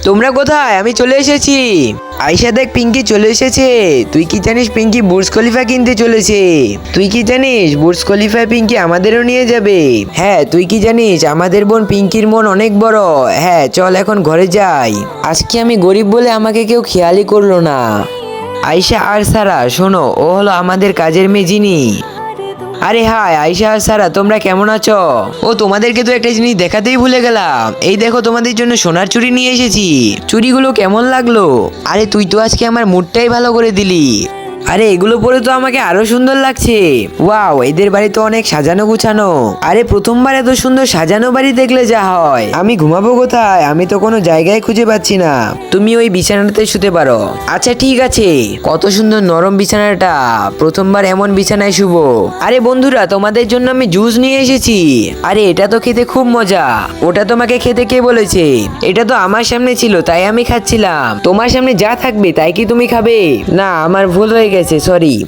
তোমরা কোথায়? আমি চলে এসেছি। আয়শা দেখ, পিঙ্কি চলে এসেছে। তুই কি জানিস পিঙ্কি বুর্জ খলিফা কিনতে চলেছে? তুই কি জানিস বুর্জ খলিফায় পিঙ্কি আমাদেরও নিয়ে যাবে? হ্যাঁ, তুই কি জানিস আমাদের বোন পিঙ্কির মন অনেক বড়। হ্যাঁ চল এখন ঘরে যাই। আজকে আমি গরিব বলে আমাকে কেউ খেয়ালই করলো না। আয়শা আর সারা শোনো, ও হলো আমাদের কাজের মেয়ে জিনি। আরে হাই আয়শা আর সারা, তোমরা কেমন আছো? ও তোমাদেরকে তো একটা জিনিস দেখাতেই ভুলে গেলাম। এই দেখো তোমাদের জন্য সোনার চুড়ি নিয়ে এসেছি। চুড়িগুলো কেমন লাগলো? আরে তুই তো আজকে আমার মুডটাই ভালো করে দিলি। আরে এগুলো পরে তো আমাকে আরো সুন্দর লাগছে। ওয়াও, এদের বাড়ি তো অনেক সাজানো গুছানো। আরে প্রথমবার এত সুন্দর সাজানো বাড়ি দেখলে যা হয়। আমি ঘুমাবো কোথায়? আমি তো কোনো জায়গায় খুঁজে পাচ্ছি না। তুমি ওই বিছানাতে শুতে পারো। আচ্ছা ঠিক আছে। কত সুন্দর নরম বিছানাটা, প্রথমবার এমন বিছানায় শুবো। আরে বন্ধুরা, তোমাদের জন্য আমি জুস নিয়ে এসেছি। আরে এটা তো খেতে খুব মজা। ওটা তোমাকে খেতে কে বলেছে? এটা তো আমার সামনে ছিল তাই আমি খাচ্ছিলাম। তোমার সামনে যা থাকবে তাই কি তুমি খাবে? না, আমার ভুল হয়ে গেছে, সরি।